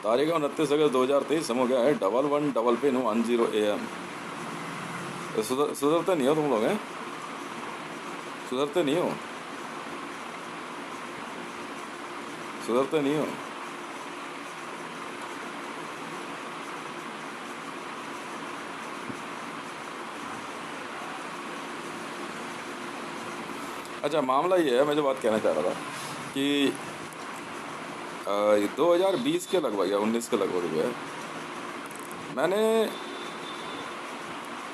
तारीख 29 अगस्त 2023, समय हो गया है 11:10 AM। सुधरते नहीं हो तुम लोग, हैं? सुधरते नहीं हो, सुधरते नहीं हो। अच्छा, मामला ये है, मैं जो बात कहना चाह रहा था कि 2020 के लगभग या 19 के लगभग जो है, मैंने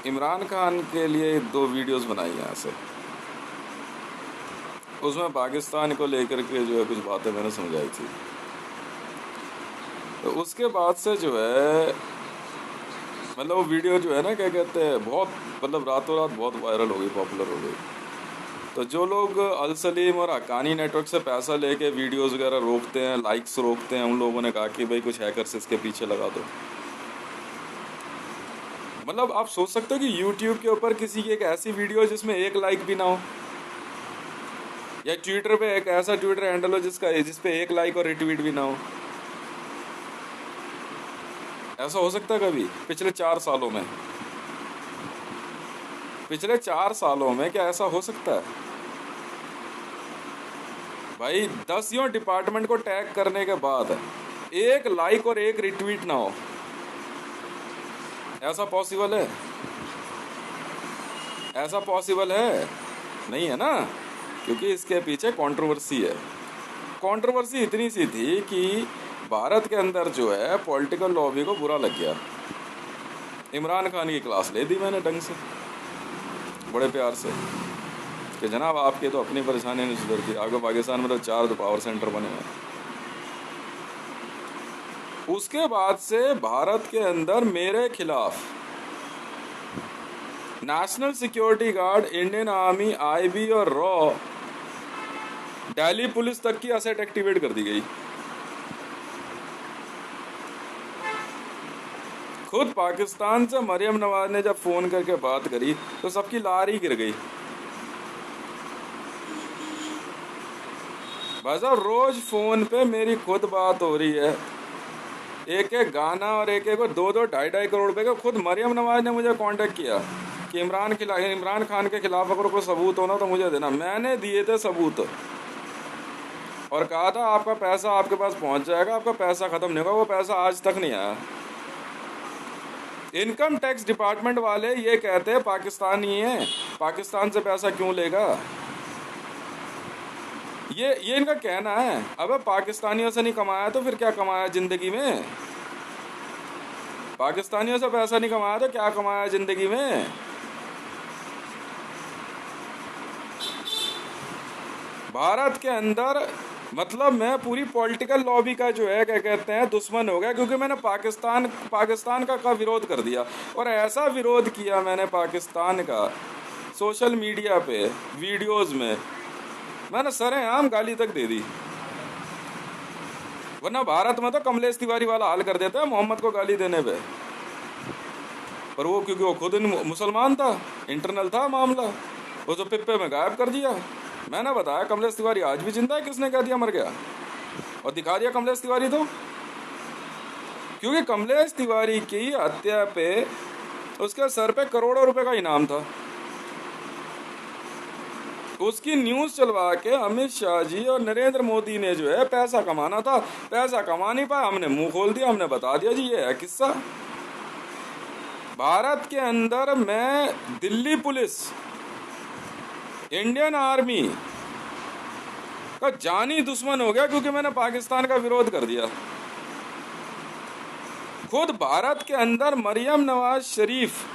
इमरान खान के लिए 2 वीडियोस बनाई यहाँ से। उसमें पाकिस्तान को लेकर के जो है कुछ बातें मैंने समझाई थी। तो उसके बाद से जो है, मतलब वो वीडियो जो है ना, क्या कहते हैं, बहुत मतलब रातों रात बहुत वायरल हो गई, पॉपुलर हो गई। तो जो लोग अल सलीम और हक्कानी नेटवर्क से पैसा लेके वीडियोस वगैरह रोकते हैं, लाइक्स रोकते हैं, उन लोगों ने कहा कि भाई कुछ हैकर्स इसके पीछे लगा दो। मतलब आप सोच सकते हो कि यूट्यूब के ऊपर किसी की एक ऐसी वीडियो जिसमें 1 लाइक भी ना हो, या ट्विटर पे एक ऐसा ट्विटर हैंडल हो जिसपे 1 लाइक और रिट्वीट भी ना हो। ऐसा हो सकता है कभी पिछले 4 सालों में? पिछले 4 सालों में क्या ऐसा हो सकता है? भाई 10 डिपार्टमेंट को टैग करने के बाद 1 लाइक और 1 रिट्वीट ना हो, ऐसा पॉसिबल है? ऐसा पॉसिबल है? नहीं है ना, क्योंकि इसके पीछे कंट्रोवर्सी है। कंट्रोवर्सी इतनी सी थी कि भारत के अंदर जो है पॉलिटिकल लॉबी को बुरा लग गया। इमरान खान की क्लास ले दी मैंने ढंग से, बड़े प्यार से, कि जनाब आपकी तो अपनी परेशानी नहीं सुधरती, आपको पाकिस्तान में तो 4 पावर सेंटर बने हैं। उसके बाद से भारत के अंदर मेरे खिलाफ national security guard, Indian army, IB और रॉ, दिल्ली पुलिस तक की असेट एक्टिवेट कर दी गई। खुद पाकिस्तान से मरियम नवाज ने जब फोन करके बात करी तो सबकी लारी गिर गई। भाई साहब, रोज फोन पे मेरी खुद बात हो रही है, एक एक गाना और एक एक 2-2, 2.5 करोड़ रुपए का। खुद मरियम नवाज ने मुझे कांटेक्ट किया कि इमरान खान के खिलाफ अगर कोई सबूत हो ना तो मुझे देना। मैंने दिए थे सबूत और कहा था आपका पैसा आपके पास पहुंच जाएगा, आपका पैसा खत्म नहीं होगा। वो पैसा आज तक नहीं आया। इनकम टैक्स डिपार्टमेंट वाले ये कहते हैं पाकिस्तानी है, पाकिस्तान से पैसा क्यों लेगा, ये इनका कहना है। अबे पाकिस्तानियों से नहीं कमाया तो फिर क्या कमाया जिंदगी में? पाकिस्तानियों से पैसा नहीं कमाया तो क्या कमाया जिंदगी में? भारत के अंदर मतलब मैं पूरी पॉलिटिकल लॉबी का जो है, क्या कहते हैं, दुश्मन हो गया, क्योंकि मैंने पाकिस्तान का विरोध कर दिया। और ऐसा विरोध किया मैंने पाकिस्तान का सोशल मीडिया पे, वीडियोस में मैंने सरेआम गाली तक दे दी। वरना भारत में तो कमलेश तिवारी वाला हाल कर देता है मोहम्मद को गाली देने पे, पर वो क्योंकि वो खुद मुसलमान था, इंटरनल था मामला, वो तो पिप्पे में गायब कर दिया। मैंने बताया कमलेश तिवारी आज भी जिंदा है, किसने कह दिया मर गया? और दिखा दिया कमलेश तिवारी तो, क्योंकि कमलेश तिवारी की हत्या पे उसके सर पे करोड़ों रुपए का इनाम था। उसकी न्यूज चलवा के अमित शाह जी और नरेंद्र मोदी ने जो है पैसा कमाना था, पैसा कमा नहीं पाया, हमने मुंह खोल दिया, हमने बता दिया जी ये है किस्सा। भारत के अंदर मैं दिल्ली पुलिस, इंडियन आर्मी का जानी दुश्मन हो गया क्योंकि मैंने पाकिस्तान का विरोध कर दिया। खुद भारत के अंदर मरियम नवाज शरीफ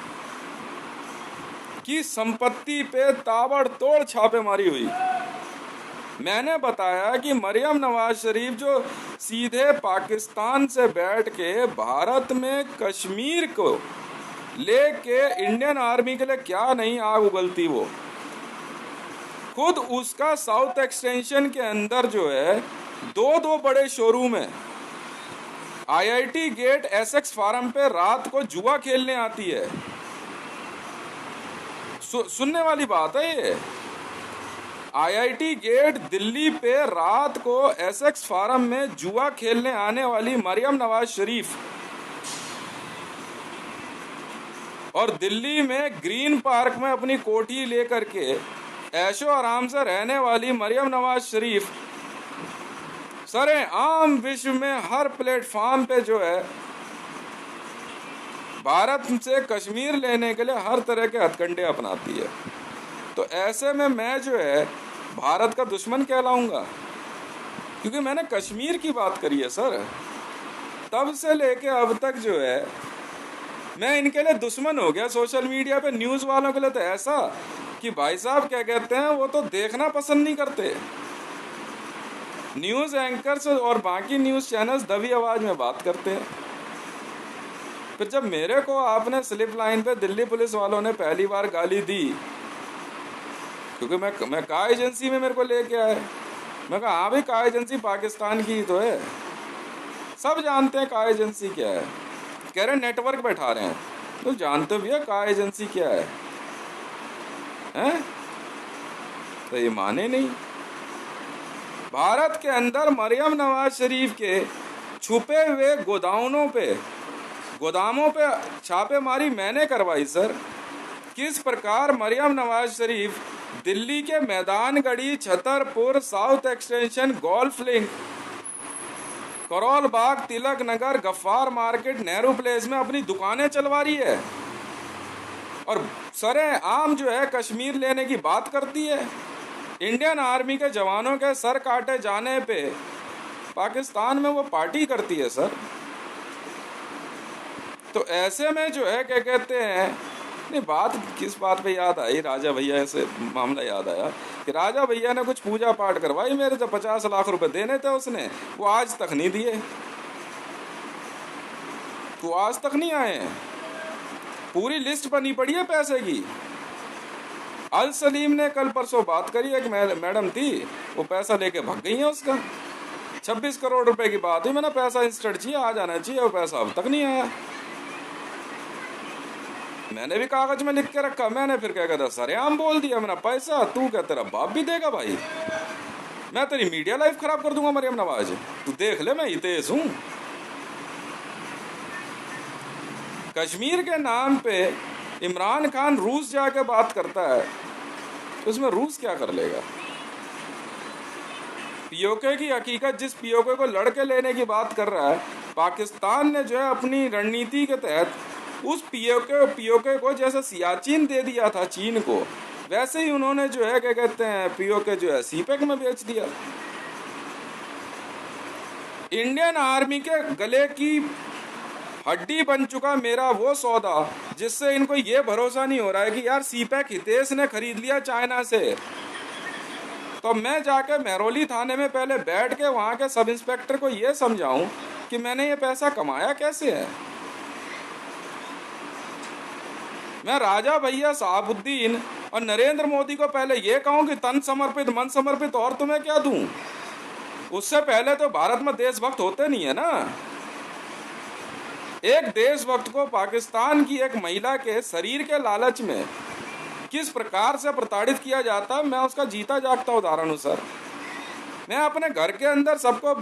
की संपत्ति पे ताबड़तोड़ छापेमारी हुई। मैंने बताया कि मरियम नवाज शरीफ जो सीधे पाकिस्तान से बैठ के भारत में कश्मीर को लेके इंडियन आर्मी के लिए क्या नहीं आग उगलती, वो खुद उसका साउथ एक्सटेंशन के अंदर जो है 2 बड़े शोरूम है। आईआईटी गेट, एसएक्स फार्म पे रात को जुआ खेलने आती है। सुनने वाली बात है ये। आईआईटी गेट दिल्ली पे रात को एसेक्स फार्म में जुआ खेलने आने वाली मरियम नवाज शरीफ और दिल्ली में ग्रीन पार्क में अपनी कोठी लेकर के ऐशो आराम से रहने वाली मरियम नवाज शरीफ सरेआम विश्व में हर प्लेटफॉर्म पे जो है भारत से कश्मीर लेने के लिए हर तरह के हथकंडे अपनाती है। तो ऐसे में मैं जो है भारत का दुश्मन कहलाऊंगा, क्योंकि मैंने कश्मीर की बात करी है सर। तब से लेके अब तक जो है मैं इनके लिए दुश्मन हो गया। सोशल मीडिया पे न्यूज़ वालों के लिए तो ऐसा कि भाई साहब क्या कहते हैं, वो तो देखना पसंद नहीं करते। न्यूज़ एंकर्स और बाकी न्यूज़ चैनल्स दबी आवाज़ में बात करते हैं। फिर जब मेरे को आपने स्लिप लाइन पे दिल्ली पुलिस वालों ने पहली बार गाली दी, क्योंकि मैं का एजेंसी में मेरे को लेके आए, मैं कहा हाँ भाई का एजेंसी पाकिस्तान की तो है, सब जानते हैं का एजेंसी क्या है। कह रहे नेटवर्क बैठा रहे हैं, तो जानते भी है का एजेंसी क्या है, हैं? तो ये माने नहीं। भारत के अंदर मरियम नवाज शरीफ के छुपे हुए गोदामों पे छापेमारी मैंने करवाई सर। किस प्रकार मरियम नवाज शरीफ दिल्ली के Maidangarhi, Chhatarpur, South Extension, Golf Link, Karol Bagh, Tilak Nagar, Ghaffar Market, Nehru Place में अपनी दुकानें चलवा रही है और सरेआम जो है कश्मीर लेने की बात करती है। इंडियन आर्मी के जवानों के सर काटे जाने पे पाकिस्तान में वो पार्टी करती है सर। तो ऐसे में जो है क्या कहते हैं, नहीं बात किस बात पे याद आई, राजा भैया से मामला याद आया कि राजा भैया ने कुछ पूजा पाठ करवाई मेरे, तो 50 लाख रुपए देने थे उसने, वो आज तक नहीं दिए, वो आज तक नहीं आए हैं। पूरी लिस्ट बनी पड़ी है पैसे की। अल सलीम ने कल परसों बात करी, एक मैडम थी, वो पैसा लेके भाग गई है उसका। 26 करोड़ रुपए की बात हुई, मैंने पैसा इंस्टेंट चाहिए, आ जाना चाहिए, वो पैसा अब तक नहीं आया। मैंने भी कागज में लिख के रखा, मैंने फिर क्या कहता सरेआम बोल दिया, मैंने पैसा तू क्या तेरा बाप भी देगा भाई, मैं तेरी मीडिया लाइफ खराब कर दूंगा मरियम नवाज, तू देख ले मैं ही तेज हूं। कश्मीर के नाम पे इमरान खान रूस जाके बात करता है, तो उसमें रूस क्या कर लेगा। पीओके की हकीकत, जिस पीओके को लड़के लेने की बात कर रहा है, पाकिस्तान ने जो है अपनी रणनीति के तहत उस पीओके को जैसे सियाचिन दे दिया था चीन को, वैसे ही उन्होंने जो है क्या कहते हैं पीओके जो है सीपेक में बेच दिया। इंडियन आर्मी के गले की हड्डी बन चुका मेरा वो सौदा, जिससे इनको ये भरोसा नहीं हो रहा है कि यार सीपेक हितेश ने खरीद लिया चाइना से, तो मैं जाके महरौली थाने में पहले बैठ के वहां के सब इंस्पेक्टर को ये समझाऊं कि मैंने ये पैसा कमाया कैसे है। मैं राजा भैया साहबुद्दीन और नरेंद्र मोदी को पहले ये कहूं कि तन समर्पित मन समर्पित और तुम्हें क्या दूं। उससे पहले तो भारत में देशभक्त होते नहीं है ना। एक देशभक्त को पाकिस्तान की एक महिला के शरीर के लालच में किस प्रकार से प्रताड़ित किया जाता, मैं उसका जीता जागता उदाहरण हूं सर। मैं अपने घर के अंदर सबको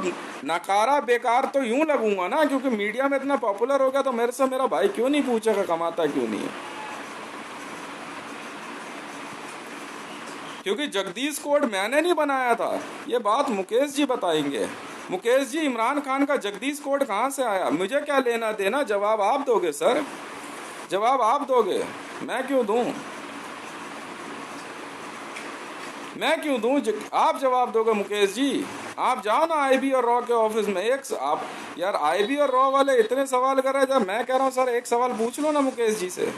नकारा बेकार तो यूं लगूंगा ना, क्योंकि मीडिया में इतना पॉपुलर हो गया, तो मेरे से मेरा भाई क्यों नहीं पूछेगा कमाता क्यों नहीं है। क्योंकि जगदीश कोड मैंने नहीं बनाया था, ये बात मुकेश जी बताएंगे। मुकेश जी, इमरान खान का जगदीश कोड कहाँ से आया, मुझे क्या लेना देना, जवाब आप दोगे सर, जवाब आप दोगे, मैं क्यों दूं, मैं क्यों दूं, आप जवाब दोगे मुकेश जी। आप जाओ ना आईबी और रॉ के ऑफिस में, एक आप यार आईबी और रॉ वाले इतने सवाल कर रहे हैं, मैं कह रहा हूँ सर एक सवाल पूछ लो ना मुकेश जी से।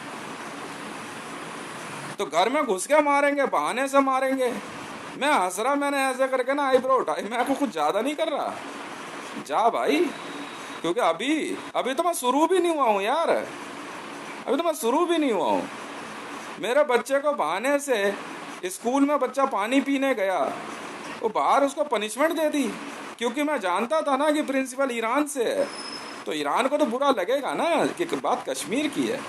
तो घर में घुस के मारेंगे, बहाने से मारेंगे। मैं हंस रहा, मैंने ऐसे करके ना आईब्रो उठाई, मैं को कुछ ज्यादा नहीं कर रहा, जा भाई, क्योंकि अभी तो मैं शुरू भी नहीं हुआ हूँ यार, अभी तो मैं शुरू भी नहीं हुआ हूँ। मेरे बच्चे को बहाने से स्कूल में बच्चा पानी पीने गया, वो बाहर उसको पनिशमेंट दे दी, क्योंकि मैं जानता था ना कि प्रिंसिपल ईरान से है, तो ईरान को तो बुरा लगेगा ना कि बात कश्मीर की है।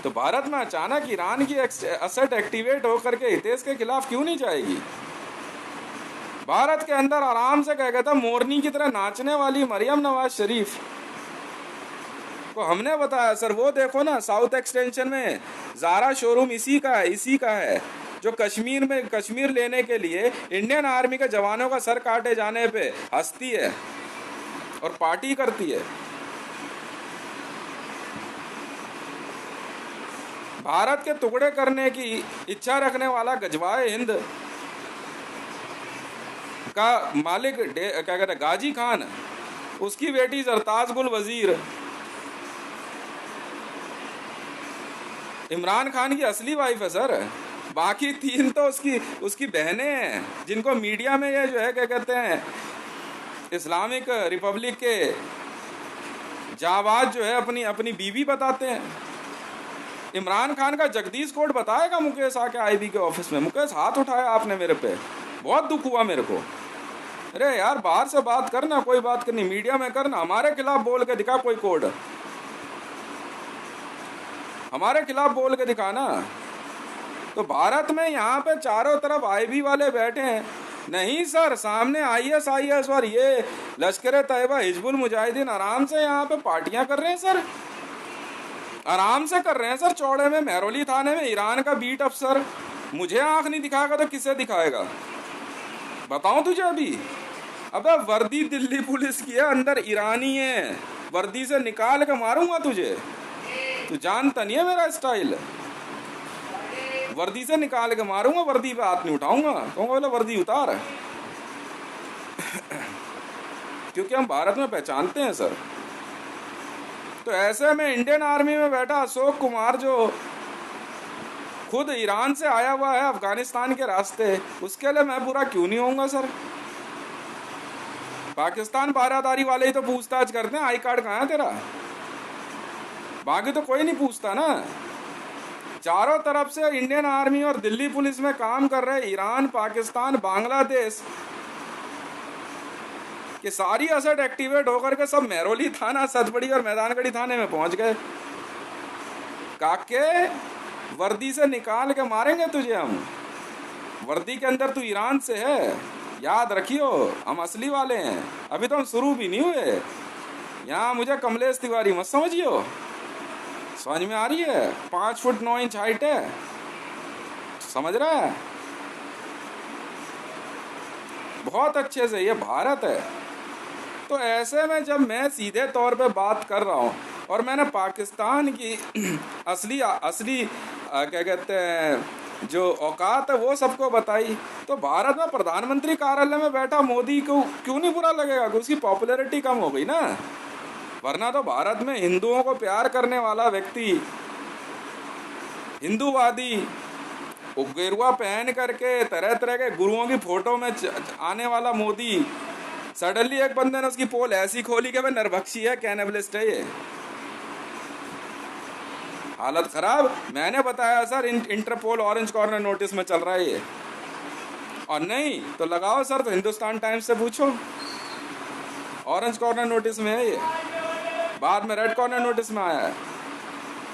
तो भारत में अचानक ईरान की एसेट एक्टिवेट होकर के हितेश के खिलाफ क्यों नहीं जाएगी? भारत के अंदर आराम से कह गया था मोरनी की तरह नाचने वाली मरियम नवाज शरीफ को हमने बताया सर वो देखो ना साउथ एक्सटेंशन में जारा शोरूम इसी का है जो कश्मीर लेने के लिए इंडियन आर्मी के जवानों का सर काटे जाने पे हंसती है और पार्टी करती है। भारत के टुकड़े करने की इच्छा रखने वाला गजवाए हिंद का मालिक क्या कहते हैं गाजी खान, उसकी बेटी सरताज गुल वजीर इमरान खान की असली वाइफ है सर। बाकी 3 तो उसकी बहनें हैं जिनको मीडिया में ये जो है क्या कहते हैं इस्लामिक रिपब्लिक के जाबाज जो है अपनी बीवी बताते हैं। इमरान खान का जगदीश कोट बताएगा मुकेश आके आईबी के ऑफिस में, मुकेश हाथ उठाया आपने मेरे पे, बहुत दुख हुआ मेरे को। अरे यार बाहर से बात करना, कोई बात करनी मीडिया में करना, हमारे खिलाफ बोल के दिखा कोई कोड, हमारे खिलाफ बोल के दिखाना। तो भारत में यहाँ पे चारों तरफ आईबी वाले बैठे हैं। नहीं सर, सामने आईएस और ये लश्कर तैयबा हिजबुल मुजाहिदीन आराम से यहाँ पे पार्टियां कर रहे हैं सर, आराम से कर रहे हैं सर। चौड़े में महरौली थाने में ईरान का बीट अफसर मुझे आंख नहीं दिखाएगा तो किसे दिखाएगा बताऊं तुझे? अबे वर्दी दिल्ली पुलिस की है, अंदर ईरानी है, वर्दी से निकाल के मारूंगा तुझे। तू जानता नहीं है मेरा स्टाइल, वर्दी से निकाल के मारूंगा, वर्दी पे हाथ नहीं उठाऊंगा, कहूंगा बोले वर्दी उतार क्योंकि हम भारत में पहचानते हैं सर। तो ऐसे में इंडियन आर्मी में बैठा अशोक कुमार जो खुद ईरान से आया हुआ है अफगानिस्तान के रास्ते, उसके लिए मैं बुरा क्यों नहीं होऊंगा सर? पाकिस्तान बारादारी वाले ही तो पूछताछ करते हैं आई कार्ड कहाँ है तेरा, बाकी तो कोई नहीं पूछता ना। चारों तरफ से इंडियन आर्मी और दिल्ली पुलिस में काम कर रहे ईरान, पाकिस्तान, बांग्लादेश कि सारी असट एक्टिवेट होकर के सब महरौली थाना, सतबड़ी और मैदानगढ़ी थाने में पहुंच गए। काके वर्दी से निकाल के मारेंगे तुझे हम, वर्दी के अंदर तू ईरान से है, याद रखियो हम असली वाले हैं, अभी तो हम शुरू भी नहीं हुए। यहाँ मुझे कमलेश तिवारी मत समझियो, समझ में आ रही है? 5 फुट 9 इंच हाइट है, समझ रहा है? बहुत अच्छे से, ये भारत है। तो ऐसे में जब मैं सीधे तौर पे बात कर रहा हूँ और मैंने पाकिस्तान की असली क्या कहते हैं जो औकात है वो सबको बताई, तो भारत में प्रधानमंत्री कार्यालय में बैठा मोदी को क्यों नहीं बुरा लगेगा कि उसकी पॉपुलैरिटी कम हो गई ना? वरना तो भारत में हिंदुओं को प्यार करने वाला व्यक्ति, हिंदूवादी, गेरुआ पहन करके तरह तरह के गुरुओं की फोटो में आने वाला मोदी, सडनली एक बंदे ने उसकी पोल ऐसी खोली कि वह नरभक्षी है, कैनिबलिस्ट है, ये हालत खराब। मैंने बताया sir Interpol orange corner notice में चल रहा है ये, और नहीं तो लगाओ सर, तो हिंदुस्तान टाइम्स से पूछो, ऑरेंज कॉर्नर नोटिस में है ये, बाद में रेड कॉर्नर नोटिस में आया है।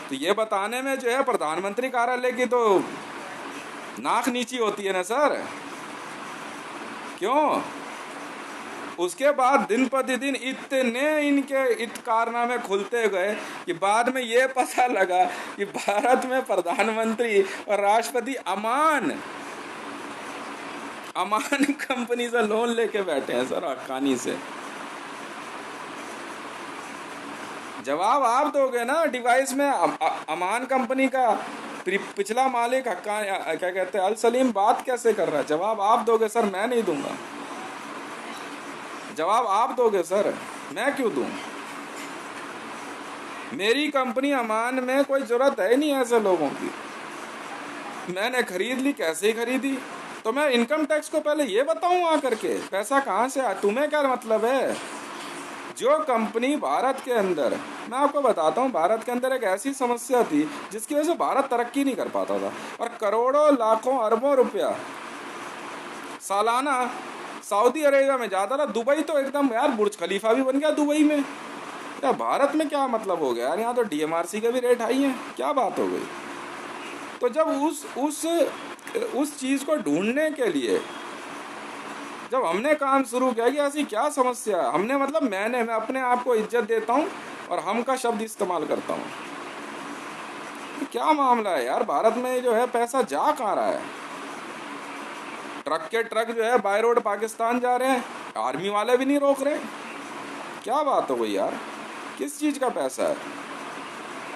तो ये बताने में जो है प्रधानमंत्री कार्यालय की तो नाक नीची होती है ना सर, क्यों? उसके बाद दिन प्रतिदिन इतने इनके कारनामे खुलते गए कि बाद में ये पता लगा कि भारत में प्रधानमंत्री और राष्ट्रपति अमान कंपनी से लोन लेके बैठे हैं सर, हक्कानी से। जवाब आप दोगे ना डिवाइस में। अमान कंपनी का पिछला मालिक क्या कहते हैं अल सलीम बात कैसे कर रहा है, जवाब आप दोगे सर, मैं नहीं दूंगा। जवाब आप दोगे सर, मैं क्यों दूं? मेरी कंपनी अमान में कोई जरूरत है नहीं ऐसे लोगों की, मैंने खरीद ली, कैसे ही खरीदी? तो मैं इनकम टैक्स को पहले ये बताऊं आकर के पैसा कहाँ से आया? तुम्हें क्या मतलब है? जो कंपनी भारत के अंदर, मैं आपको बताता हूँ, भारत के अंदर एक ऐसी समस्या थी जिसकी वजह से भारत तरक्की नहीं कर पाता था, और करोड़ों लाखों अरबों रुपया सालाना सऊदी अरेबिया में जाता था। दुबई तो एकदम यार बुर्ज खलीफा भी बन गया दुबई में, क्या भारत में क्या मतलब हो गया यार, यहाँ तो डीएमआरसी के भी रेट हाई हैं, क्या बात हो गई। तो जब उस चीज़ को ढूंढने के लिए जब हमने काम शुरू किया कि ऐसी क्या समस्या है, हमने मतलब मैं अपने आप को इज्जत देता हूँ और हम का शब्द इस्तेमाल करता हूँ। तो क्या मामला है यार, भारत में जो है पैसा जा कहाँ रहा है। ट्रक के ट्रक जो है बाय रोड पाकिस्तान जा रहे हैं, आर्मी वाले भी नहीं रोक रहे। क्या बात हो गई यार, किस चीज़ का पैसा है।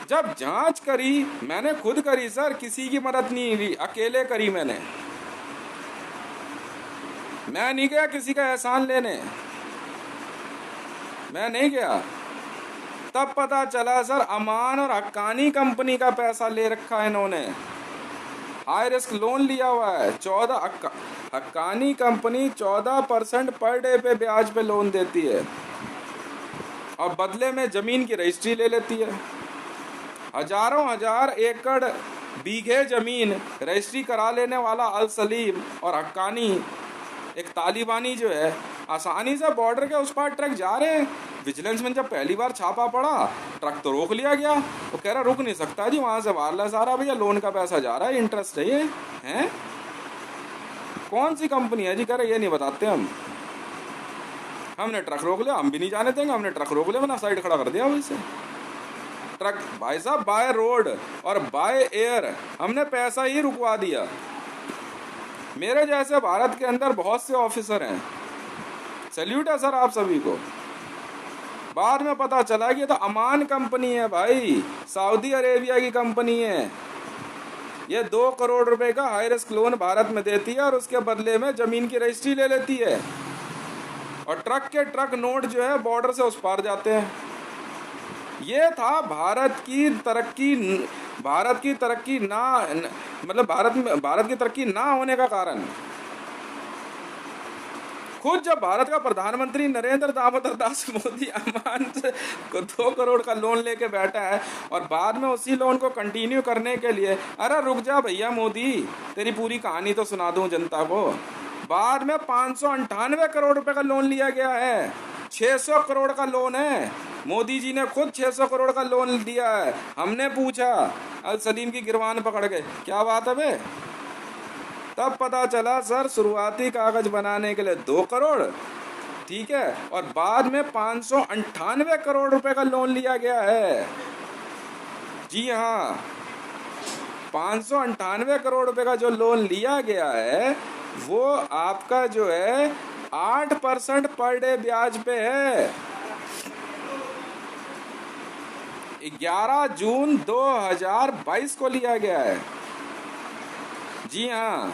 जब जांच करी, मैंने खुद करी सर, किसी की मदद नहीं ली, अकेले करी मैंने। मैं नहीं गया किसी का एहसान लेने, मैं नहीं गया। तब पता चला सर, अमान और हक्कानी कंपनी का पैसा ले रखा है इन्होंने, हाई रिस्क लोन लिया हुआ है। 14 हक्कानी कंपनी 14% पर डे पे ब्याज पे लोन देती है और बदले में जमीन की रजिस्ट्री ले लेती है। हजारों हजार एकड़ बीघे जमीन रजिस्ट्री करा लेने वाला अल सलीम और हक्कानी, एक तालिबानी जो है, आसानी से बॉर्डर के उस पार ट्रक जा रहे हैं। विजिलेंस में जब पहली बार छापा पड़ा, ट्रक तो रोक लिया गया। वो कह रहा रुक नहीं सकता जी, वहां से वायरलेस आ रहा, भैया लोन का पैसा जा रहा है, इंटरेस्ट है ये है। कौन सी कंपनी है जी? कह रहे ये नहीं बताते हमने ट्रक रोक लिया, हम भी नहीं जाने देंगे, हमने ट्रक रोक लिया, मैंने साइड खड़ा कर दिया वैसे। ट्रक भाई साहब बाय रोड और बाय एयर हमने पैसा ही रुकवा दिया। मेरे जैसे भारत के अंदर बहुत से ऑफिसर हैं, सैल्यूट है सर आप सभी को। बाद में पता चला कि ये तो अमान कंपनी है भाई, सऊदी अरेबिया की कंपनी है। ये 2 करोड़ रुपए का हाई रिस्क लोन भारत में देती है और उसके बदले में जमीन की रजिस्ट्री ले लेती है, और ट्रक के ट्रक नोट जो है बॉर्डर से उस पार जाते हैं। ये था भारत की तरक्की ना, मतलब भारत की तरक्की ना होने का कारण। खुद जब भारत का प्रधानमंत्री नरेंद्र दामोदर दास मोदी अमान से 2 करोड़ का लोन लेके बैठा है और बाद में उसी लोन को कंटिन्यू करने के लिए, अरे रुक जा भैया मोदी, तेरी पूरी कहानी तो सुना दूं जनता को। बाद में 598 करोड़ रुपए का लोन लिया गया है, 600 करोड़ का लोन है। मोदी जी ने खुद 600 करोड़ का लोन दिया है। हमने पूछा अल सलीम की गिरवान पकड़ के, क्या बात है बे? तब पता चला सर, शुरुआती कागज बनाने के लिए 2 करोड़, ठीक है, और बाद में 598 करोड़ रुपए का लोन लिया गया है। जी हाँ, 598 करोड़ रुपए का जो लोन लिया गया है वो आपका जो है 8% पर डे ब्याज पे है। 11 जून 2022 को लिया गया है। जी हाँ,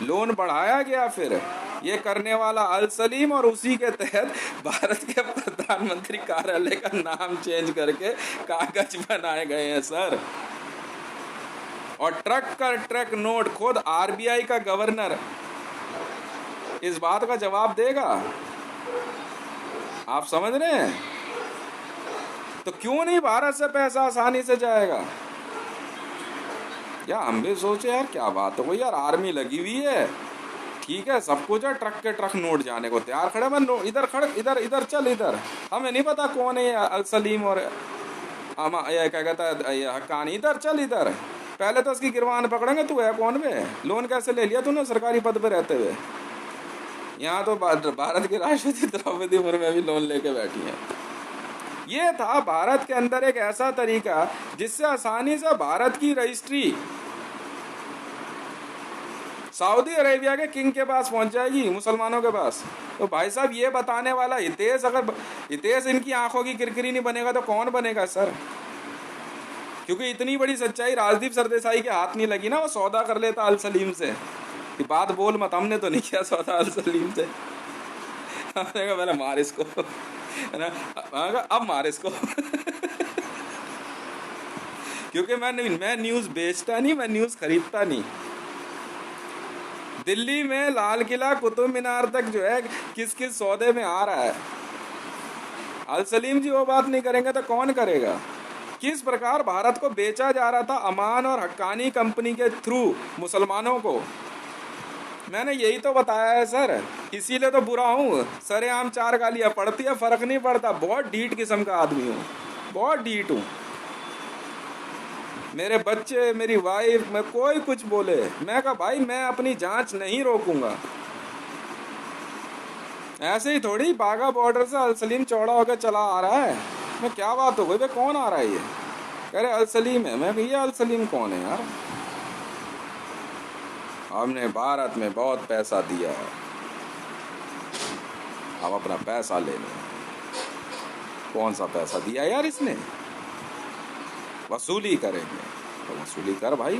लोन बढ़ाया गया फिर। ये करने वाला अल सलीम और उसी के तहत भारत के प्रधानमंत्री कार्यालय का नाम चेंज करके कागज बनाए गए हैं सर। और ट्रक का ट्रक नोट खुद आरबीआई का गवर्नर इस बात का जवाब देगा। आप समझ रहे हैं? तो क्यों नहीं भारत से पैसा आसानी से जाएगा? या हम भी सोचे यार क्या बात हो गई यार, आर्मी लगी हुई है, ठीक है, सब कुछ है, ट्रक के ट्रक नोट जाने को तैयार खड़े। मैं इधर खड़े, इधर चल, इधर हमें नहीं पता कौन है अल सलीम और क्या कहता है हक्कानी, इधर चल, इधर पहले तो उसकी गिरवान पकड़ेंगे। तू है कौन बे? लोन कैसे ले लिया तूने सरकारी पद पे रहते हुए? यहाँ तो भारत की राष्ट्रपति द्रौपदी मुर्मू भी लोन लेके बैठी है। ये था भारत के अंदर एक ऐसा तरीका जिससे आसानी से भारत की रजिस्ट्री सऊदी अरेबिया के किंग के पास पहुंच जाएगी, मुसलमानों के पास। तो भाई साहब ये बताने वाला हितेश, अगर हितेश इनकी आंखों की किरकिरी नहीं बनेगा तो कौन बनेगा सर? क्योंकि इतनी बड़ी सच्चाई राजदीप सरदेसाई के हाथ नहीं लगी ना, वो सौदा कर लेता अल सलीम से कि बात बोल मत, हमने तो नहीं किया सौदा अल सलीम से। हमने कहा मैंने मार इसको, है ना, अब मार इसको। क्योंकि मैं न्यूज़ बेचता नहीं, मैं न्यूज़ खरीदता नहीं। दिल्ली में लाल किला कुतुब मीनार तक जो है किस किस सौदे में आ रहा है, अल सलीम जी वो बात नहीं करेंगे तो कौन करेगा? किस प्रकार भारत को बेचा जा रहा था अमान और हक्कानी कंपनी के थ्रू मुसलमानों को। मैंने यही तो बताया है सर, इसीलिए तो बुरा हूँ। सरेआम 4 गालियाँ पड़ती है, फर्क नहीं पड़ता। बहुत ढीठ किस्म का आदमी हूँ, बहुत ढीठ हूँ। मेरे बच्चे, मेरी वाइफ, मैं कोई कुछ बोले, मैं कहा भाई मैं अपनी जांच नहीं रोकूंगा। ऐसे ही थोड़ी बागा बॉर्डर से अल सलीम चौड़ा होकर चला आ रहा है। मैं क्या बात हो गई भाई, कौन आ रहा है ये? कह रहे अल सलीम है। मैं भैया अल सलीम कौन है यार? हमने भारत में बहुत पैसा दिया है, हम अपना पैसा ले लें। कौन सा पैसा दिया यार इसने? वसूली करेंगे तो वसूली कर भाई।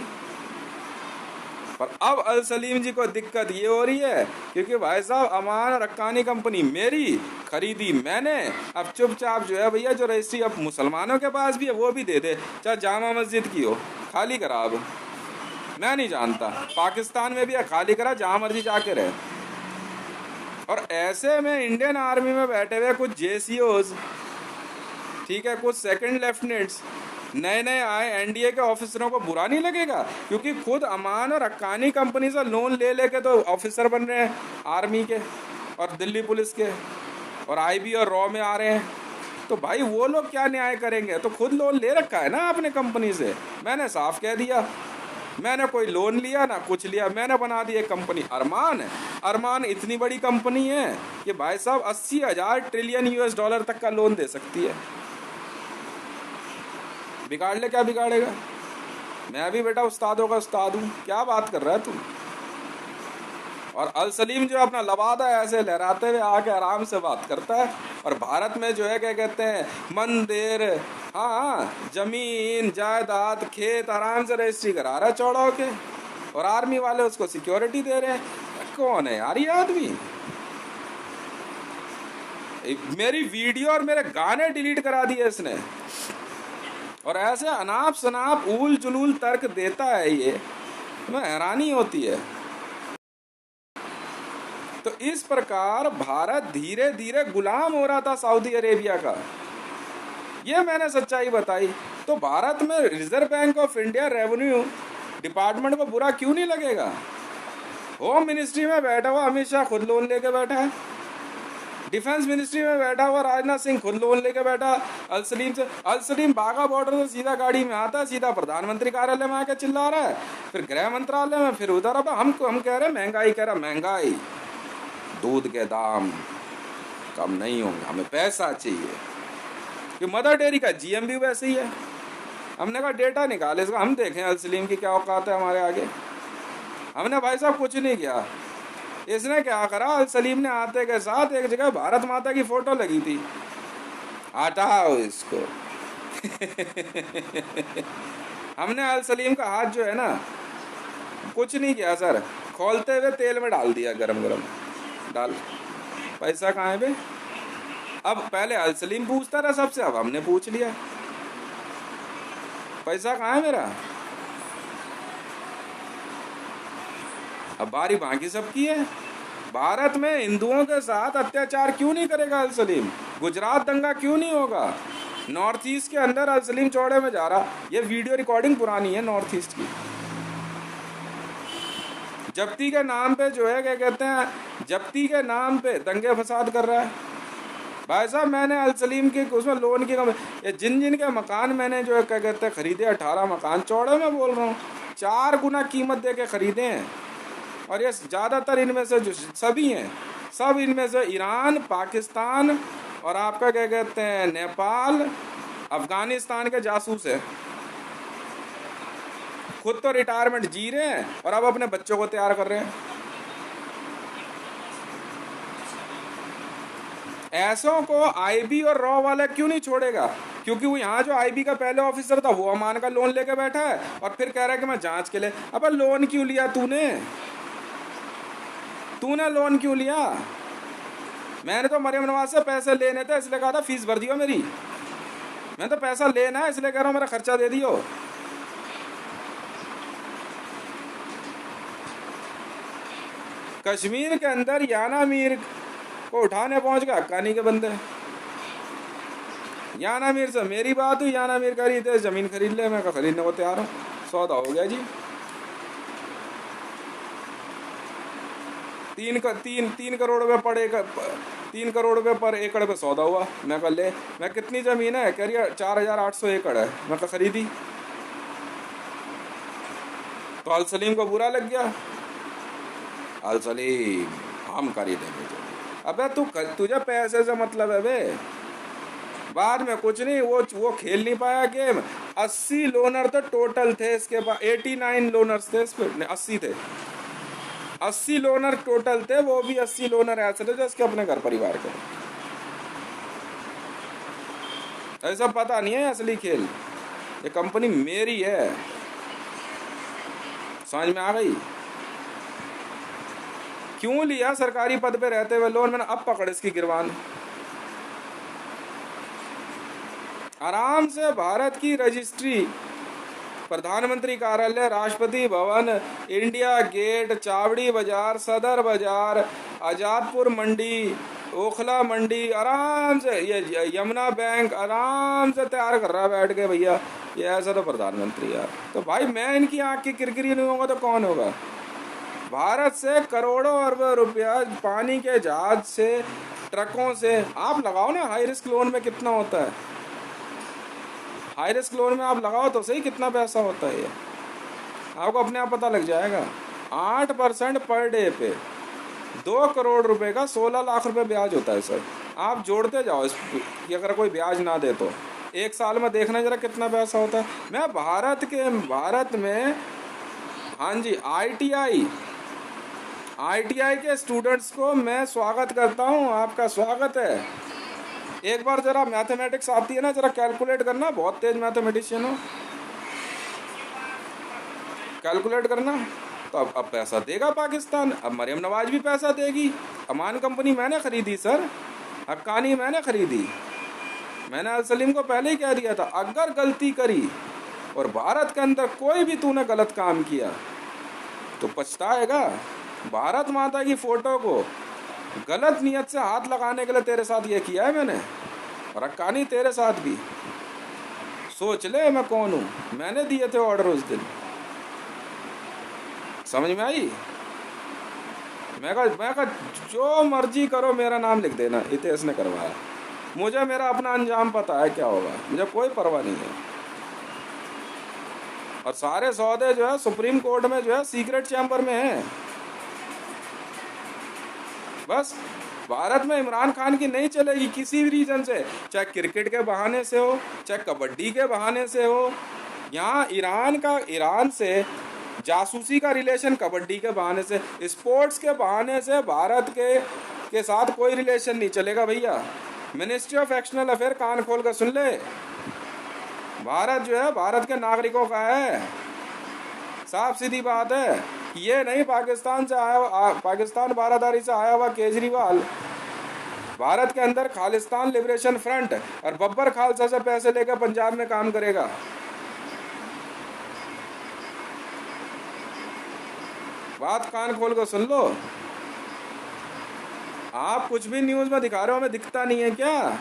पर अब अल सलीम जी को दिक्कत ये हो रही है क्योंकि भाई साहब अमान और हक्कानी कंपनी मेरी, खरीदी मैंने। अब चुपचाप जो है भैया, जो रजिस्ट्री अब मुसलमानों के पास भी है वो भी दे दे, चाहे जामा मस्जिद की हो, खाली करा। अब मैं नहीं जानता, पाकिस्तान में भी है, खाली करा, जहां मर्जी जाके रहे। और ऐसे में इंडियन आर्मी में बैठे हुए कुछ JCOs, ठीक है, कुछ सेकंड लेफ्टिनेंट्स, नए नए आए एनडीए के ऑफिसरों को बुरा नहीं लगेगा? क्योंकि खुद अमान और हक्कानी कंपनी से लोन ले लेके तो ऑफिसर बन रहे हैं आर्मी के और दिल्ली पुलिस के, और IB और रॉ में आ रहे हैं। तो भाई वो लोग क्या न्याय करेंगे? तो खुद लोन ले रखा है ना आपने कंपनी से। मैंने साफ कह दिया, मैंने कोई लोन लिया ना कुछ लिया, मैंने बना दी एक कंपनी अरमान है। अरमान इतनी बड़ी कंपनी है कि भाई साहब 80,000 ट्रिलियन US$ तक का लोन दे सकती है। बिगाड़ ले, क्या बिगाड़ेगा? मैं भी बेटा उस्तादों का उस्ताद हूँ, क्या बात कर रहा है तू? और अल सलीम जो अपना लबादा ऐसे लहराते हुए आके आराम से बात करता है, और भारत में जो है क्या कहते हैं, मंदिर, हाँ जमीन जायदाद खेत आराम से रजिस्ट्री करा रहा है चौड़ा होके, और आर्मी वाले उसको सिक्योरिटी दे रहे हैं। कौन है यार ये आदमी? मेरी वीडियो और मेरे गाने डिलीट करा दिए इसने, और ऐसे अनाप शनाप ऊल जुलूल तर्क देता है ये, मैं हैरानी होती है। तो इस प्रकार भारत धीरे धीरे गुलाम हो रहा था सऊदी अरेबिया का, ये मैंने सच्चाई बताई। तो भारत में reserve bank of India revenue department को बुरा क्यों नहीं लगेगा? होम मिनिस्ट्री में बैठा हुआ अमित शाह खुद लोन लेके बैठा है, डिफेंस मिनिस्ट्री में बैठा हुआ राजनाथ सिंह खुद लोन लेके बैठा। अल सलीम बागा बॉर्डर से सीधा गाड़ी में आता है, सीधा प्रधानमंत्री कार्यालय में आके चिल्ला रहा है, फिर गृह मंत्रालय में, फिर उधर। अब हम कह रहे हैं महंगाई, कह रहा महंगाई, दूध के दाम कम नहीं होंगे, हमें पैसा चाहिए। कि मदर डेयरी का GM भी वैसे ही है। हमने कहा डेटा निकाले इसका, हम देखें अल सलीम की क्या औकात है हमारे आगे। हमने भाई साहब कुछ नहीं किया। इसने क्या करा, अल सलीम ने आते के साथ एक जगह भारत माता की फोटो लगी थी, हटाओ इसको। हमने अल सलीम का हाथ जो है ना, कुछ नहीं किया सर, खोलते हुए तेल में डाल दिया, गरम गरम डाल। पैसा कहाँ है बे? अब पहले अल सलीम पूछता रहा सबसे, अब हमने पूछ लिया पैसा कहाँ है मेरा। अब बारी बाकी सबकी है। भारत में हिंदुओं के साथ अत्याचार क्यों नहीं करेगा अल सलीम? गुजरात दंगा क्यों नहीं होगा? नॉर्थ ईस्ट के अंदर अल सलीम चौड़े में जा रहा, ये वीडियो रिकॉर्डिंग पुरानी है नॉर्थ ईस्ट की। जब्ती के नाम पे जो है क्या कहते हैं, जब्ती के नाम पे दंगे फसाद कर रहा है। भाई साहब मैंने अल सलीम के उसमें लोन की ये जिन के मकान मैंने जो है क्या कहते हैं खरीदे, 18 मकान चौड़े में बोल रहा हूँ, 4 गुना कीमत दे के खरीदे हैं। और ये ज़्यादातर इनमें से जो सभी हैं, सब इनमें से ईरान, पाकिस्तान और आपका क्या कहते हैं नेपाल, अफगानिस्तान के जासूस है। खुद तो रिटायरमेंट जी रहे हैं और अब अपने बच्चों को तैयार कर रहे हैं। ऐसों को IB और रॉ वाला क्यों नहीं छोड़ेगा? क्योंकि वो यहाँ जो IB का पहले ऑफिसर था वो अमान का लोन लेके बैठा है और फिर कह रहा है कि मैं जांच के लिए। अब लोन क्यों लिया तूने लोन क्यों लिया? मैंने तो मरियम नवाज से पैसे लेने थे इसलिए कहा था फीस भर दियो मेरी। मैं तो पैसा लेना है इसलिए कह रहा हूँ मेरा खर्चा दे दियो। कश्मीर के अंदर याना मीर को उठाने पहुंच गया हक्कानी के बंदे। याना मीर से मेरी बात हुई, याना मीर खरीदे जमीन खरीद ले, मैं खरीदने को तैयार हूँ, सौदा हो गया जी। तीन करोड़ रुपये पर एकड़, 3 करोड़ रुपये पर एकड़ पे सौदा हुआ। मैं कहा ले, मैं कितनी ज़मीन है? कह रही है 4,800 एकड़ है। मैं कहा खरीदी। तो अल सलीम को बुरा लग गया। अल सलीम हम खरीदेंगे। अबे तुझे पैसे से मतलब है बे, बाद में कुछ नहीं। वो खेल नहीं पाया गेम। 80 लोनर तो टोटल थे इसके पास, 89 लोनर्स थे इस पे, 80 थे, 80 लोनर टोटल थे। वो भी 80 लोनर ऐसे थे जो इसके अपने घर परिवार के। ऐसा पता नहीं है असली खेल। ये कंपनी मेरी है, समझ में आ गई? क्यों लिया सरकारी पद पे रहते हुए लोन? मैंने अब पकड़ इसकी गिरवान। आराम से भारत की रजिस्ट्री, प्रधानमंत्री कार्यालय, राष्ट्रपति भवन, इंडिया गेट, चावड़ी बाजार, सदर बाजार, आजादपुर मंडी, ओखला मंडी, आराम से ये यमुना बैंक आराम से तैयार कर रहा है बैठ के भैया। ये ऐसा तो प्रधानमंत्री यार। तो भाई मैं इनकी आँख की किरकिरी नहीं होगा तो कौन होगा? भारत से करोड़ों अरबों रुपया पानी के जहाज से, ट्रकों से। आप लगाओ ना हाई रिस्क लोन में कितना होता है। हाई रिस्क लोन में आप लगाओ तो सही कितना पैसा होता है। ये आपको अपने आप पता लग जाएगा। 8% पर डे पे 2 करोड़ रुपए का 16 लाख रुपए ब्याज होता है सर। आप जोड़ते जाओ इस, अगर कोई ब्याज ना दे तो 1 साल में देखना जरा कितना पैसा होता है। मैं भारत में हाँ जी ITI के स्टूडेंट्स को मैं स्वागत करता हूँ। आपका स्वागत है। एक बार जरा मैथमेटिक्स आती है ना, जरा कैलकुलेट करना। बहुत तेज मैथमेटिशियन हो, कैलकुलेट करना। तो अब पैसा देगा पाकिस्तान। अब मरियम नवाज भी पैसा देगी। अमान कंपनी मैंने खरीदी सर, हक्कानी मैंने खरीदी। मैंने अल सलीम को पहले ही कह दिया था, अगर गलती करी और भारत के अंदर कोई भी तूने गलत काम किया तो पछताएगा। भारत माता की फोटो को गलत नियत से हाथ लगाने के लिए तेरे साथ ये किया है मैंने, और हक्कानी तेरे साथ भी। सोच ले मैं कौन हूँ। मैंने दिए थे ऑर्डर उस दिन, समझ में आई? मैं कहा जो मर्जी करो, मेरा नाम लिख देना, हितेश ने करवाया। मुझे मेरा अपना अंजाम पता है क्या होगा, मुझे कोई परवाह नहीं है। और सारे सौदे जो है सुप्रीम कोर्ट में जो है सीक्रेट चैम्बर में है। बस भारत में इमरान खान की नहीं चलेगी किसी भी रीजन से, चाहे क्रिकेट के बहाने से हो, चाहे कबड्डी के बहाने से हो। यहाँ ईरान से जासूसी का रिलेशन कबड्डी के बहाने से, स्पोर्ट्स के बहाने से भारत के साथ कोई रिलेशन नहीं चलेगा भैया। मिनिस्ट्री ऑफ एक्सटर्नल अफेयर कान खोल कर सुन ले। भारत जो है भारत के नागरिकों का है, साफ सीधी बात है। ये नहीं पाकिस्तान से पाकिस्तान बारादारी से आया हुआ केजरीवाल भारत के अंदर खालिस्तान लिबरेशन फ्रंट और बब्बर खालसा से पैसे लेकर पंजाब में काम करेगा। बात कान खोल कर सुन लो। आप कुछ भी न्यूज में दिखा रहे हो, हमें दिखता नहीं है क्या?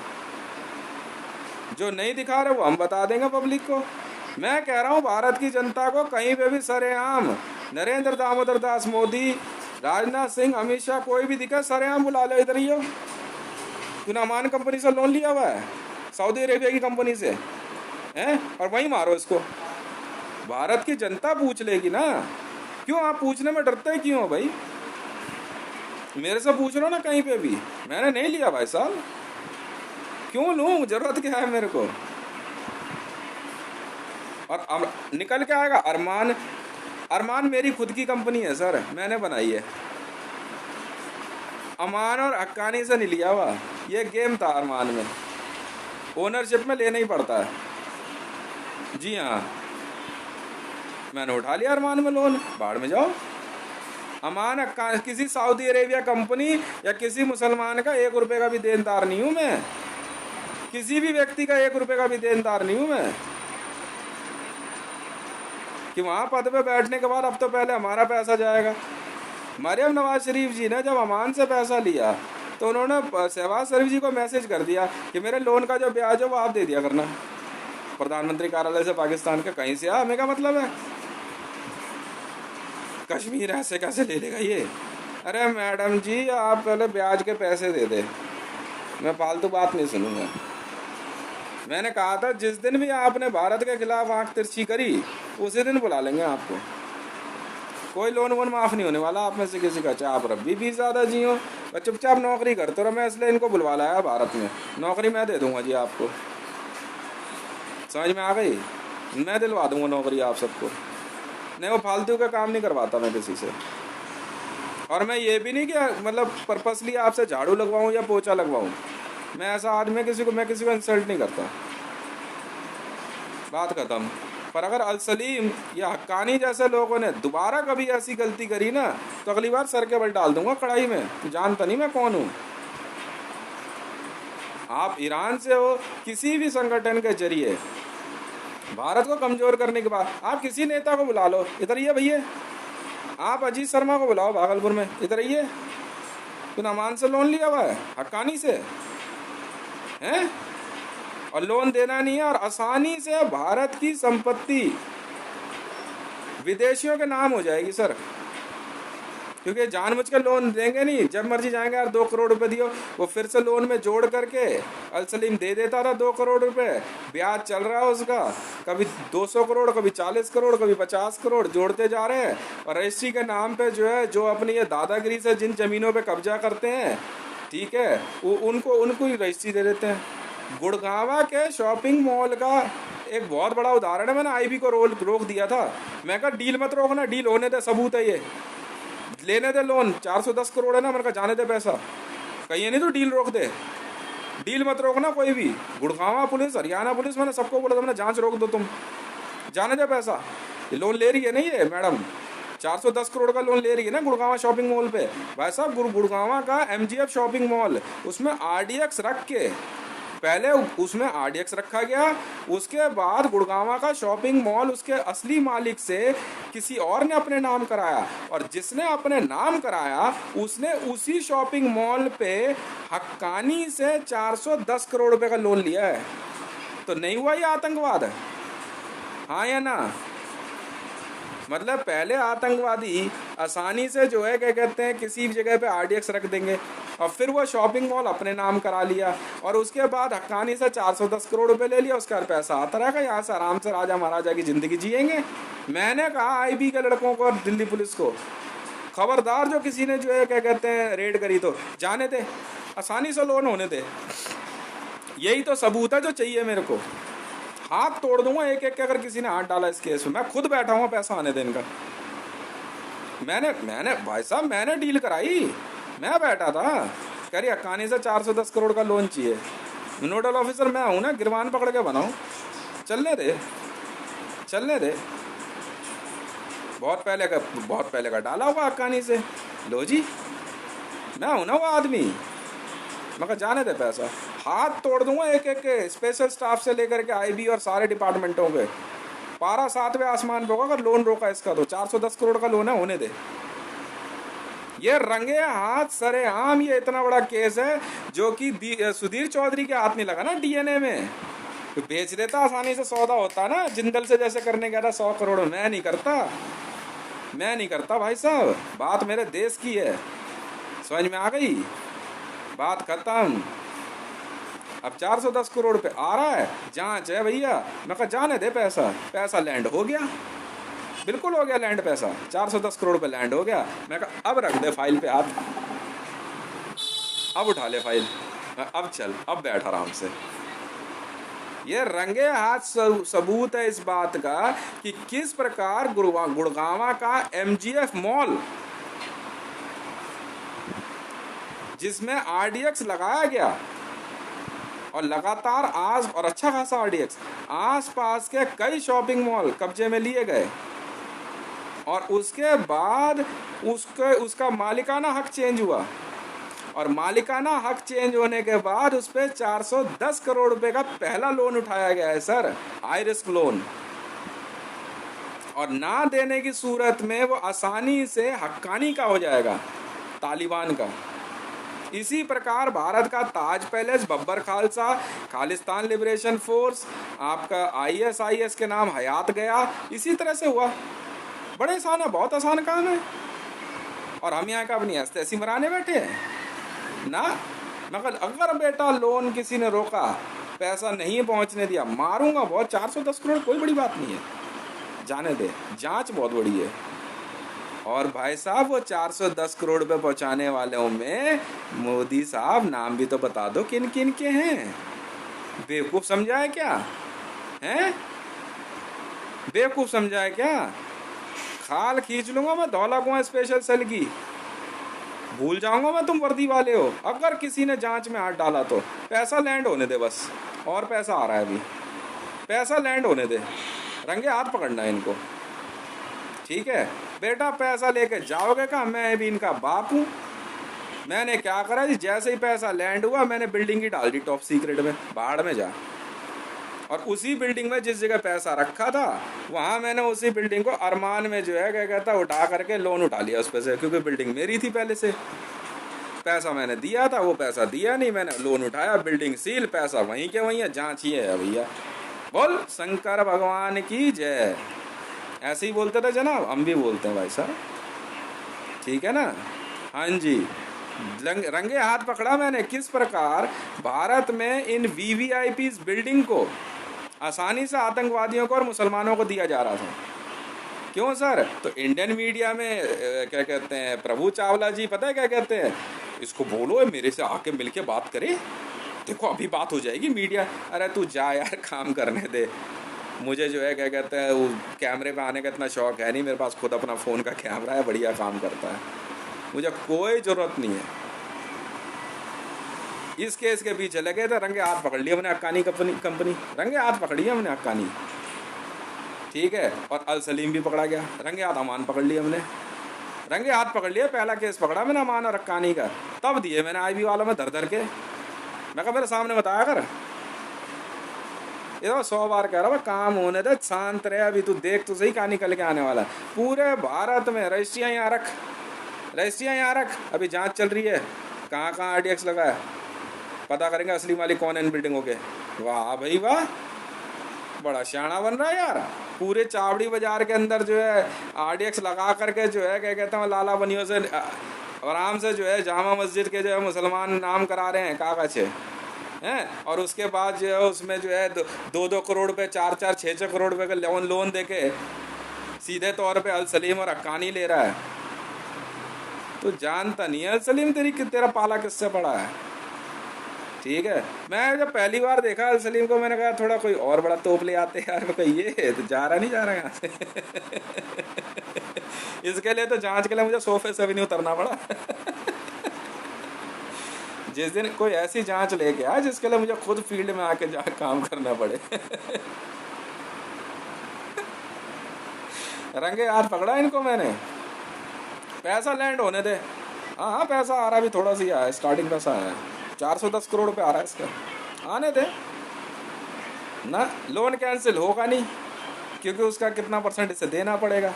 जो नहीं दिखा रहे वो हम बता देंगे पब्लिक को। मैं कह रहा हूँ भारत की जनता को कहीं पे भी सरेआम नरेंद्र दामोदर दास मोदी, राजनाथ सिंह, अमित शाह, कोई भी दिखे सरेआम बुला लो, इधर ही हो। तूने अमान कंपनी से लोन लिया हुआ है, सऊदी अरेबिया की कंपनी से, हैं? और वहीं मारो इसको। भारत की जनता पूछ लेगी ना। क्यों आप पूछने में डरते क्यों हो भाई? मेरे से पूछ लो ना कहीं पे भी। मैंने नहीं लिया भाई साहब, क्यों लूं? जरूरत क्या है मेरे को? और निकल के आएगा अरमान मेरी खुद की कंपनी है सर, मैंने बनाई है। अमान और हक्कानी से नहीं लिया हुआ, ये गेम था अरमान में, ओनरशिप में लेना ही पड़ता है। जी हाँ, मैंने उठा लिया अरमान में लोन, बाढ़ में जाओ। अमान किसी सऊदी अरेबिया कंपनी या किसी मुसलमान का 1 रुपए का भी देनदार नहीं हूँ मैं, किसी भी व्यक्ति का 1 रुपए का भी देनदार नहीं हूँ मैं। कि वहाँ पद पे बैठने के बाद अब तो पहले हमारा पैसा जाएगा। मरियम नवाज शरीफ जी ने जब अमान से पैसा लिया तो उन्होंने शहबाज शरीफ जी को मैसेज कर दिया कि मेरे लोन का जो ब्याज है वो आप दे दिया करना। प्रधानमंत्री कार्यालय से पाकिस्तान का कहीं से हमें क्या मतलब है? कश्मीर ऐसे कैसे ले लेगा ये? अरे मैडम जी, आप पहले ब्याज के पैसे दे दे, मैं फालतू बात नहीं सुनूंगा। मैंने कहा था जिस दिन भी आपने भारत के खिलाफ आंख तिरछी करी उसी दिन बुला लेंगे आपको। कोई लोन वोन माफ नहीं होने वाला आप में से किसी का, चाहे आप रब्बी भी ज्यादा जियो और चुपचाप नौकरी करते रहो। मैं इसलिए इनको बुलवा लाया भारत में, नौकरी मैं दे दूंगा जी आपको, समझ में आ गई? मैं दिलवा दूंगा नौकरी आप सबको। नहीं, वो फालतू का काम नहीं करवाता मैं किसी से। और मैं ये भी नहीं कि मतलब पर्पसली आपसे झाड़ू लगवाऊं या पोछा लगवाऊं। मैं ऐसा आदमी मैं किसी को इंसल्ट नहीं करता, बात खत्म। पर अगर अल सलीम या हक्कानी जैसे लोगों ने दोबारा कभी ऐसी गलती करी ना, तो अगली बार सर के बल डाल दूंगा कढ़ाई में। जानता नहीं मैं कौन हूँ। आप ईरान से हो, किसी भी संगठन के जरिए भारत को कमजोर करने के बाद आप किसी नेता को बुला लो, इधर ही है भैया। आप अजीत शर्मा को बुलाओ भागलपुर में, इधर ही है। तूने अमान से लोन लिया हुआ है, हक्कानी से हैं, और लोन देना नहीं है, और आसानी से भारत की संपत्ति विदेशियों के नाम हो जाएगी सर, क्योंकि जानबूझ के लोन देंगे नहीं। जब मर्जी जाएंगे, यार 2 करोड़ रुपए दियो, वो फिर से लोन में जोड़ करके अल सलीम दे देता था 2 करोड़ रुपए, ब्याज चल रहा है उसका, कभी 200 करोड़, कभी 40 करोड़, कभी 50 करोड़ जोड़ते जा रहे हैं। और रजिस्ट्री के नाम पे जो है, जो अपनी ये दादागिरी से जिन जमीनों पे कब्जा करते हैं, ठीक है, वो उनको ही रजिस्ट्री दे देते हैं। गुड़गांवा के शॉपिंग मॉल का एक बहुत बड़ा उदाहरण है। मैंने आईबी को रोक दिया था, मैं कहा डील मत रोकना, डील होने दे, सबूत है ये, लेने दे लोन, 410 करोड़ है ना, मैंने कहा जाने दे पैसा, कहीं नहीं तो डील रोक दे, डील मत रोकना कोई भी। गुड़गांवा पुलिस, हरियाणा पुलिस, मैंने सबको बोला था, मैंने जांच रोक दो तुम, जाने दे पैसा। ये लोन ले रही है नहीं ये मैडम, 410 करोड़ का लोन ले रही है ना गुड़गांवा शॉपिंग मॉल पे। भाई साहब, गुड़गांवा का एमजीएफ शॉपिंग मॉल, उसमें आरडीएक्स रख के, पहले उसमें आरडीएक्स रखा गया, उसके बाद गुड़गांवा का शॉपिंग मॉल उसके असली मालिक से किसी और ने अपने नाम कराया, और जिसने अपने नाम कराया उसने उसी शॉपिंग मॉल पे हक्कानी से 410 करोड़ रुपए का लोन लिया है। तो नहीं हुआ ये आतंकवाद? हाँ या ना? मतलब पहले आतंकवादी आसानी से जो है, क्या कहते हैं, किसी भी जगह पे आरडीएक्स रख देंगे, और फिर वो शॉपिंग मॉल अपने नाम करा लिया, और उसके बाद हक्कानी से 410 करोड़ रुपए ले लिया, उसका पैसा आता रहेगा, यहाँ से आराम से राजा महाराजा की जिंदगी जिएंगे। मैंने कहा आईबी के लड़कों को और दिल्ली पुलिस को, खबरदार जो किसी ने जो है, क्या कहते हैं, रेड करी तो जाने दे, आसानी से लोन होने दे। यही तो सबूत है जो चाहिए मेरे को। हाथ तोड़ दूंगा एक एक के अगर किसी ने हाथ डाला इस केस में। मैं खुद बैठा हूँ पैसा आने देने का। मैंने भाई साहब, मैंने डील कराई, मैं बैठा था, कह रही हक्कानी से 410 करोड़ का लोन चाहिए, नोडल ऑफिसर मैं हूँ ना, गिरवान पकड़ के बनाऊँ, चलने दे। बहुत पहले का डाला हुआ हक्कानी से, लो जी, मैं हूँ ना वो आदमी। मैं कहा जाने दे पैसा, हाथ तोड़ दूंगा एक एक के, स्पेशल स्टाफ से लेकर के आईबी और सारे डिपार्टमेंटों के। पारा 7वें आसमान पे होगा अगर लोन रोका इसका तो। 410 करोड़ का लोन है, होने दे। ये रंगे हाथ सरेआम ये इतना बड़ा केस है जो कि सुधीर चौधरी के हाथ नहीं लगा ना डीएनए में, तो बेच देता आसानी से, सौदा होता ना, जिंदल से जैसे करने गया था 100 करोड़। मैं नहीं करता भाई साहब, बात मेरे देश की है, समझ में आ गई? बात खत्म। अब 410 करोड़ पे आ रहा है, जांच है भैया। मैं कहा जाने दे पैसा लैंड हो गया, बिल्कुल हो गया लैंड, पैसा 410 करोड़ पे लैंड हो गया। मैं कहा अब रख दे फाइल पे हाथ, अब उठा ले फाइल, अब चल, अब बैठ आराम से। ये रंगे हाथ सबूत है इस बात का कि किस प्रकार गुड़गांवा का एमजीएफ मॉल, जिसमें आरडीएक्स लगाया गया और लगातार और अच्छा खासा आरडीएक्स, आसपास के कई शॉपिंग मॉल कब्जे में लिए गए, और उसके बाद उसका मालिकाना हक चेंज हुआ, और मालिकाना हक चेंज होने के बाद उस पर 410 करोड़ रुपए का पहला लोन उठाया गया है सर, हाई रिस्क लोन। और ना देने की सूरत में वो आसानी से हक्कानी का हो जाएगा, तालिबान का। इसी प्रकार भारत का Taj Palace, Babbar Khalsa, Khalistan Liberation Force, आपका आईएसआईएस के नाम हयात गया, इसी तरह से हुआ। बड़े आसान है, बहुत आसान काम है। और हम यहाँ का अपनी हंसते ऐसी मराने बैठे हैं ना। मगर अगर बेटा लोन किसी ने रोका, पैसा नहीं पहुंचने दिया, मारूंगा बहुत। 410 करोड़ कोई बड़ी बात नहीं है, जाने दे, जांच बहुत बड़ी है। और भाई साहब वो 410 करोड़ पे पहुंचाने वालों में मोदी साहब नाम भी तो बता दो किन किन के हैं। बेवकूफ समझा है क्या? हैं बेवकूफ समझा है क्या? खाल खींच लूंगा मैं धौला कुआं स्पेशल सेल की, भूल जाऊंगा मैं तुम वर्दी वाले हो। अगर किसी ने जांच में हाथ डाला तो पैसा लैंड होने दे बस। और पैसा आ रहा है अभी, पैसा लैंड होने दे, रंगे हाथ पकड़ना है इनको, ठीक है बेटा। पैसा लेके जाओगे का, मैं भी इनका बाप हूँ। मैंने क्या करा जी, जैसे ही पैसा लैंड हुआ मैंने बिल्डिंग ही डाल दी टॉप सीक्रेट में, बाहर में जा। और उसी बिल्डिंग में जिस जगह पैसा रखा था वहां मैंने उसी बिल्डिंग को अरमान में जो है क्या कहता उठा करके लोन उठा लिया उस पे से, क्योंकि बिल्डिंग मेरी थी पहले से। पैसा मैंने दिया था, वो पैसा दिया नहीं, मैंने लोन उठाया, बिल्डिंग सील, पैसा वहीं के वहीं है, जांच ही है भैया। बोल शंकर भगवान की जय। ऐसे ही बोलते थे जनाब, हम भी बोलते हैं भाई साहब, ठीक है ना। हाँ जी, रंगे हाथ पकड़ा मैंने किस प्रकार भारत में इन वीवीआईपी बिल्डिंग को आसानी से आतंकवादियों को और मुसलमानों को दिया जा रहा था। क्यों सर? तो इंडियन मीडिया में क्या कहते हैं, प्रभु चावला जी पता है क्या कहते हैं, इसको बोलो मेरे से आके मिलके बात करे, देखो अभी बात हो जाएगी मीडिया। अरे तू जा यार, काम करने दे। मुझे जो है क्या कहते हैं वो कैमरे पे आने का इतना शौक है नहीं, मेरे पास खुद अपना फ़ोन का कैमरा है, बढ़िया काम करता है, मुझे कोई ज़रूरत नहीं है। इस केस के पीछे लगे थे, रंगे हाथ पकड़ लिया हमने हक्कानी कंपनी, रंगे हाथ पकड़ी है हमने हक्कानी, ठीक है। और अल सलीम भी पकड़ा गया, रंगे हाथ अमान पकड़ लिया हमने, रंगे हाथ पकड़ लिया। पहला केस पकड़ा मैंने अमान और हक्कानी का, तब दिए मैंने IB वालों में धर के। मैं कहा मेरे सामने बताया कर, ये 100 बार कह रहा हूँ काम होने दे, शांत रहे, अभी तू देख तो सही कहाँ निकल के आने वाला। पूरे भारत में रजिस्ट्रियाँ यहाँ रख, रजिस्ट्रियाँ यहाँ रख, अभी जांच चल रही है, कहाँ कहाँ RDX लगा है, पता करेंगे असली मालिक कौन है इन बिल्डिंगों के। वाह भाई वाह, बड़ा सियाना बन रहा है यार। पूरे चावड़ी बाजार के अंदर जो है RDX लगा करके जो है क्या कहते हैं लाला बनियों से आराम से जो है जामा मस्जिद के जो है मुसलमान नाम करा रहे हैं कागज हैं। और उसके बाद जो है उसमें जो है 2-2 करोड़ रुपये, 4-4, 6-6 करोड़ रुपये का लोन दे के सीधे तौर पे अल सलीम और हक्कानी ले रहा है। तो जानता नहीं है अल सलीम तेरा पाला किससे पड़ा है, ठीक है। मैं जब पहली बार देखा अल सलीम को, मैंने कहा थोड़ा कोई और बड़ा तोप ले आते यार, ये तो जा रहा यहाँ से इसके लिए तो जांच के लिए मुझे सोफे से भी नहीं उतरना पड़ा जिस दिन कोई ऐसी जांच लेके आया जिसके लिए मुझे खुद फील्ड में आके जा काम करना पड़े रंगे हाथ पकड़ा इनको मैंने, पैसा लैंड होने दे। हाँ पैसा आ रहा भी थोड़ा सा है, स्टार्टिंग पैसा है 410 करोड़ रुपये आ रहा है इसका, आने दे ना। लोन कैंसिल होगा नहीं क्योंकि उसका कितना % इसे देना पड़ेगा।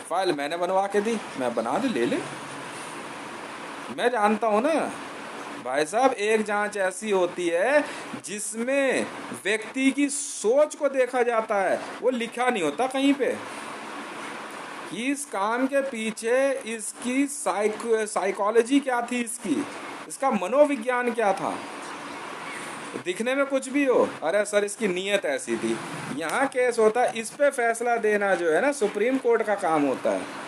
फाइल मैंने बनवा के दी, मैं बना दे, ले ले, मैं जानता हूँ ना भाई साहब। एक जांच ऐसी होती है जिसमें व्यक्ति की सोच को देखा जाता है, वो लिखा नहीं होता कहीं पे कि इस काम के पीछे इसकी साइकोलॉजी क्या थी, इसका मनोविज्ञान क्या था। दिखने में कुछ भी हो, अरे सर इसकी नीयत ऐसी थी। यहाँ केस होता है, इस पे फैसला देना जो है ना सुप्रीम कोर्ट का काम होता है।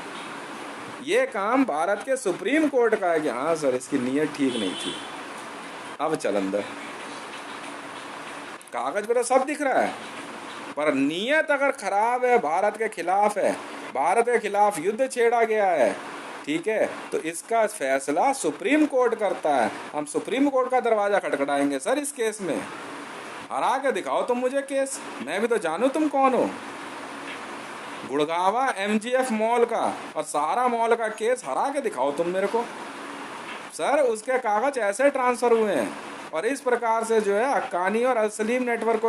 ये काम भारत के सुप्रीम कोर्ट का है कि हाँ सर इसकी नीयत ठीक नहीं थी, अब चल अंदर। कागज पे तो सब दिख रहा है, पर नीयत अगर खराब है, भारत के खिलाफ है, भारत के खिलाफ युद्ध छेड़ा गया है, ठीक है, तो इसका फैसला सुप्रीम कोर्ट करता है। हम सुप्रीम कोर्ट का दरवाजा खटखटाएंगे सर इस केस में। हरा के दिखाओ तुम मुझे केस, मैं भी तो जानूं तुम कौन हो। गुड़गावा MGF मॉल का और सहारा मॉल का केस हरा के दिखाओ तुम मेरे को सर। उसके कागज ऐसे ट्रांसफर हुए हैं और इस प्रकार से जो है हक्कानी और अल सलीम नेटवर्क को